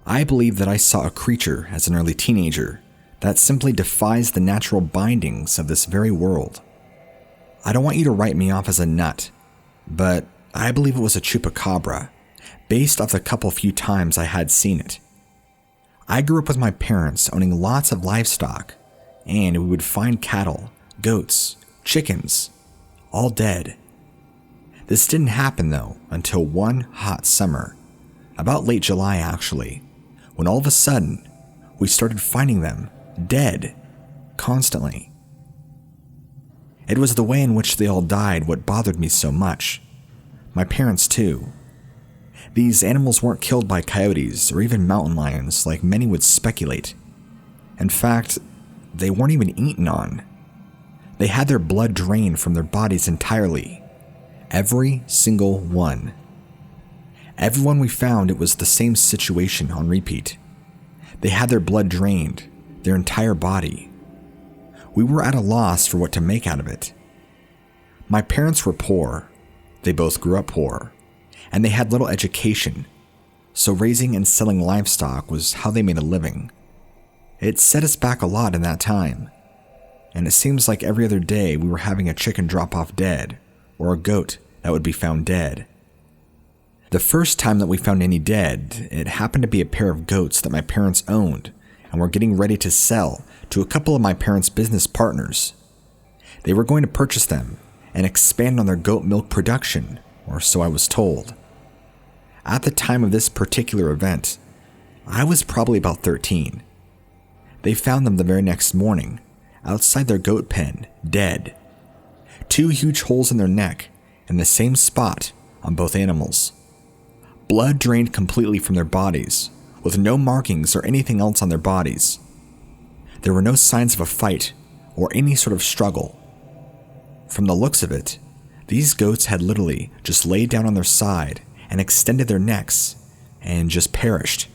I believe that I saw a creature as an early teenager that simply defies the natural bindings of this very world. I don't want you to write me off as a nut, but I believe it was a chupacabra, based off the couple few times I had seen it. I grew up with my parents owning lots of livestock, and we would find cattle, goats, chickens, all dead. This didn't happen though until one hot summer, about late July actually, when all of a sudden we started finding them dead constantly. It was the way in which they all died what bothered me so much. My parents too. These animals weren't killed by coyotes or even mountain lions like many would speculate. In fact, they weren't even eaten on. They had their blood drained from their bodies entirely. Every single one. Everyone we found, it was the same situation on repeat. They had their blood drained, their entire body. We were at a loss for what to make out of it. My parents were poor. They both grew up poor, and they had little education, so raising and selling livestock was how they made a living. It set us back a lot in that time, and it seems like every other day we were having a chicken drop off dead, or a goat that would be found dead. The first time that we found any dead, it happened to be a pair of goats that my parents owned and were getting ready to sell to a couple of my parents' business partners. They were going to purchase them and expand on their goat milk production, or so I was told. At the time of this particular event, I was probably about 13. They found them the very next morning, outside their goat pen, dead. 2 huge holes in their neck, in the same spot on both animals. Blood drained completely from their bodies, with no markings or anything else on their bodies. There were no signs of a fight or any sort of struggle. From the looks of it, these goats had literally just laid down on their side and extended their necks and just perished.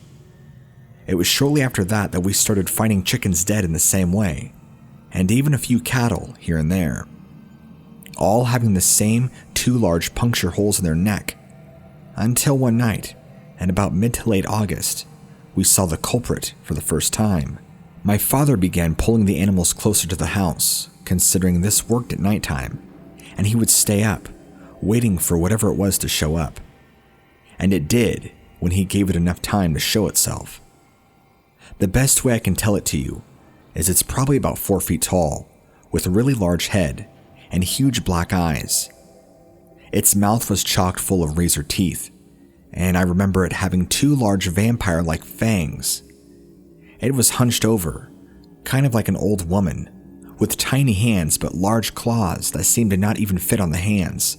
It was shortly after that that we started finding chickens dead in the same way, and even a few cattle here and there, all having the same 2 large puncture holes in their neck, until one night, in about mid to late August, we saw the culprit for the first time. My father began pulling the animals closer to the house, considering this worked at nighttime, and he would stay up, waiting for whatever it was to show up. And it did, when he gave it enough time to show itself. The best way I can tell it to you is it's probably about 4 feet tall, with a really large head and huge black eyes. Its mouth was chock full of razor teeth, and I remember it having 2 large vampire-like fangs. It was hunched over, kind of like an old woman, with tiny hands but large claws that seemed to not even fit on the hands.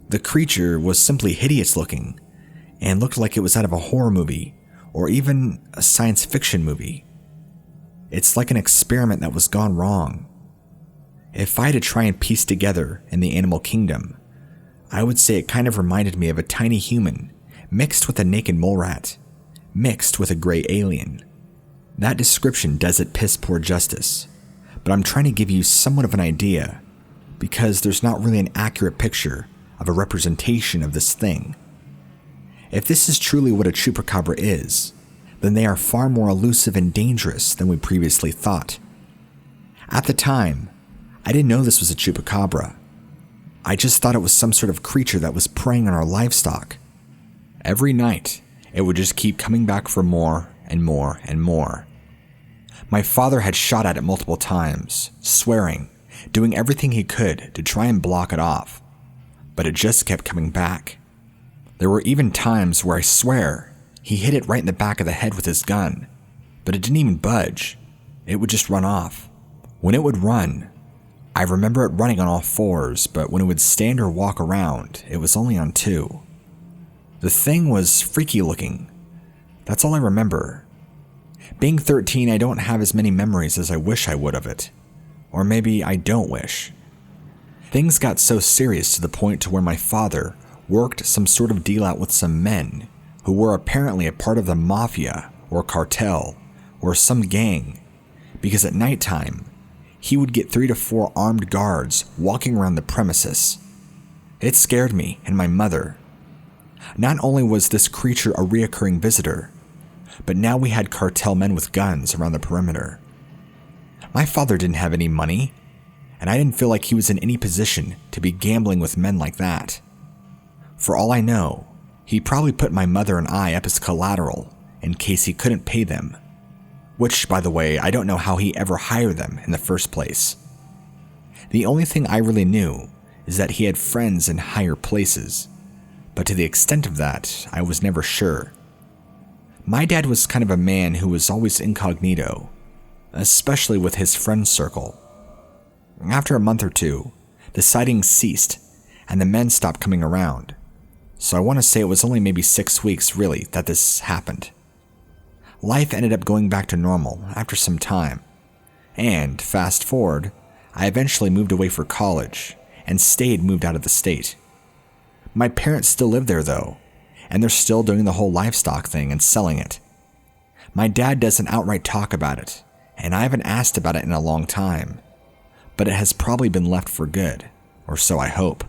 The creature was simply hideous looking, and looked like it was out of a horror movie, or even a science fiction movie. It's like an experiment that was gone wrong. If I had to try and piece together in the animal kingdom, I would say it kind of reminded me of a tiny human, mixed with a naked mole rat, mixed with a gray alien. That description does it piss poor justice, but I'm trying to give you somewhat of an idea, because there's not really an accurate picture of a representation of this thing. If this is truly what a chupacabra is, then they are far more elusive and dangerous than we previously thought. At the time, I didn't know this was a chupacabra. I just thought it was some sort of creature that was preying on our livestock. Every night, it would just keep coming back for more and more and more. My father had shot at it multiple times, swearing, doing everything he could to try and block it off, but it just kept coming back. There were even times where I swear he hit it right in the back of the head with his gun, but it didn't even budge. It would just run off. When it would run, I remember it running on all 4s, but when it would stand or walk around, it was only on 2. The thing was freaky looking. That's all I remember. Being 13, I don't have as many memories as I wish I would of it. Or maybe I don't wish. Things got so serious to the point to where my father worked some sort of deal out with some men who were apparently a part of the mafia or cartel or some gang, because at nighttime, he would get 3 to 4 armed guards walking around the premises. It scared me and my mother. Not only was this creature a reoccurring visitor, but now we had cartel men with guns around the perimeter. My father didn't have any money, and I didn't feel like he was in any position to be gambling with men like that. For all I know, he probably put my mother and I up as collateral in case he couldn't pay them. Which, by the way, I don't know how he ever hired them in the first place. The only thing I really knew is that he had friends in higher places, but to the extent of that, I was never sure. My dad was kind of a man who was always incognito, especially with his friend circle. After a month or two, the sightings ceased, and the men stopped coming around, so I want to say it was only maybe 6 weeks really that this happened. Life ended up going back to normal after some time, and fast forward, I eventually moved away for college and moved out of the state. My parents still live there though, and they're still doing the whole livestock thing and selling it. My dad doesn't outright talk about it, and I haven't asked about it in a long time, but it has probably been left for good, or so I hope.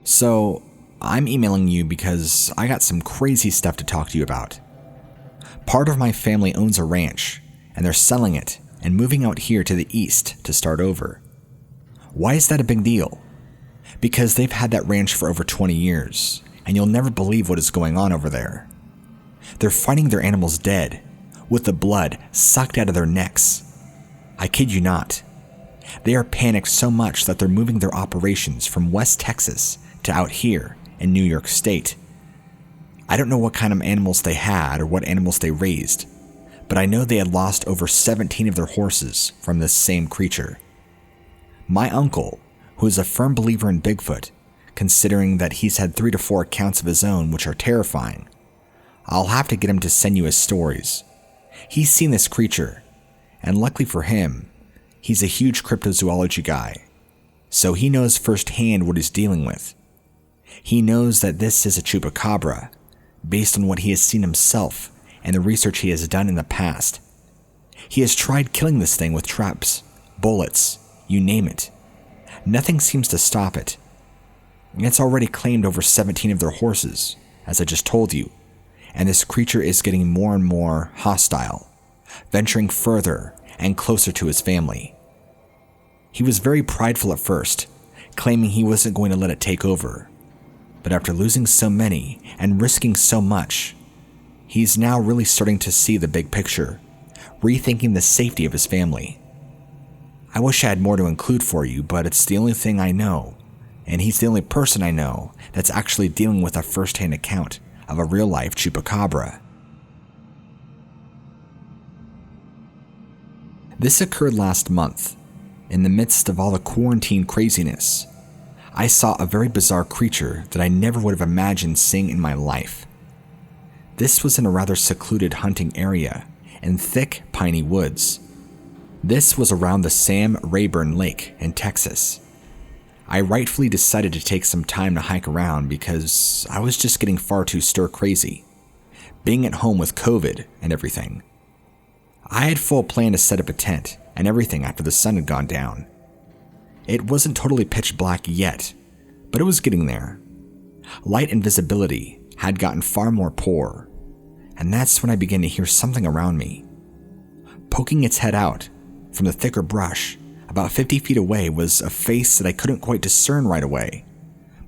So, I'm emailing you because I got some crazy stuff to talk to you about. Part of my family owns a ranch, and they're selling it and moving out here to the east to start over. Why is that a big deal? Because they've had that ranch for over 20 years, and you'll never believe what is going on over there. They're finding their animals dead, with the blood sucked out of their necks. I kid you not. They are panicked so much that they're moving their operations from West Texas to out here in New York State. I don't know what kind of animals they had or what animals they raised, but I know they had lost over 17 of their horses from this same creature. My uncle, who is a firm believer in Bigfoot, considering that he's had 3 to 4 accounts of his own which are terrifying, I'll have to get him to send you his stories. He's seen this creature, and luckily for him, he's a huge cryptozoology guy, so he knows firsthand what he's dealing with. He knows that this is a chupacabra, based on what he has seen himself and the research he has done in the past. He has tried killing this thing with traps, bullets, you name it. Nothing seems to stop it. It's already claimed over 17 of their horses, as I just told you, and this creature is getting more and more hostile, venturing further and closer to his family. He was very prideful at first, claiming he wasn't going to let it take over. But after losing so many and risking so much, he's now really starting to see the big picture, rethinking the safety of his family. I wish I had more to include for you, but it's the only thing I know, and he's the only person I know that's actually dealing with a first-hand account of a real-life chupacabra. This occurred last month. In the midst of all the quarantine craziness, I saw a very bizarre creature that I never would have imagined seeing in my life. This was in a rather secluded hunting area in thick, piney woods. This was around the Sam Rayburn Lake in Texas. I rightfully decided to take some time to hike around because I was just getting far too stir crazy, being at home with COVID and everything. I had full plan to set up a tent and everything after the sun had gone down. It wasn't totally pitch black yet, but it was getting there. Light and visibility had gotten far more poor, and that's when I began to hear something around me. Poking its head out from the thicker brush, about 50 feet away, was a face that I couldn't quite discern right away,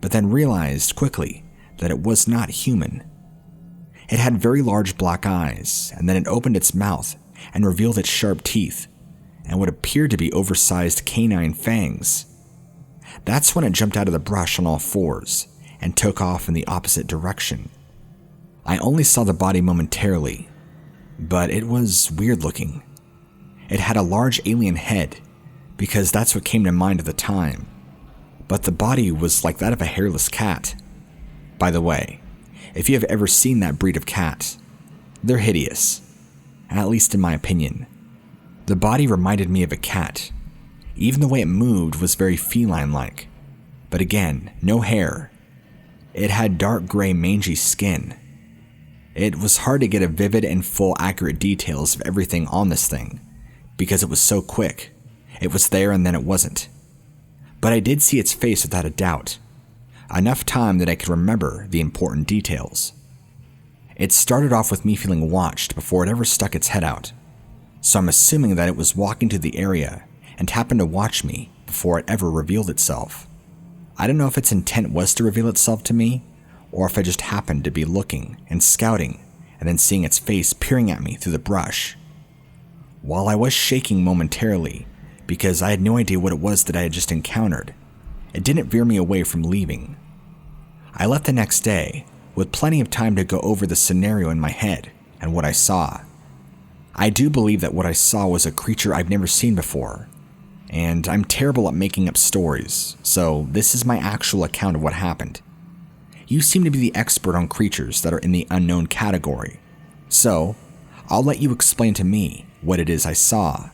but then realized quickly that it was not human. It had very large black eyes, and then it opened its mouth and revealed its sharp teeth and what appeared to be oversized canine fangs. That's when it jumped out of the brush on all fours and took off in the opposite direction. I only saw the body momentarily, but it was weird looking. It had a large alien head, because that's what came to mind at the time, but the body was like that of a hairless cat. By the way, if you have ever seen that breed of cat, they're hideous, at least in my opinion. The body reminded me of a cat. Even the way it moved was very feline-like, but again, no hair. It had dark gray mangy skin. It was hard to get a vivid and full accurate details of everything on this thing, because it was so quick. It was there and then it wasn't. But I did see its face without a doubt. enough time that I could remember the important details. It started off with me feeling watched before it ever stuck its head out, so I'm assuming that it was walking to the area and happened to watch me before it ever revealed itself. I don't know if its intent was to reveal itself to me, or if I just happened to be looking and scouting and then seeing its face peering at me through the brush. While I was shaking momentarily because I had no idea what it was that I had just encountered, it didn't veer me away from leaving. I left the next day with plenty of time to go over the scenario in my head and what I saw. I do believe that what I saw was a creature I've never seen before, and I'm terrible at making up stories, so this is my actual account of what happened. You seem to be the expert on creatures that are in the unknown category, so I'll let you explain to me what it is I saw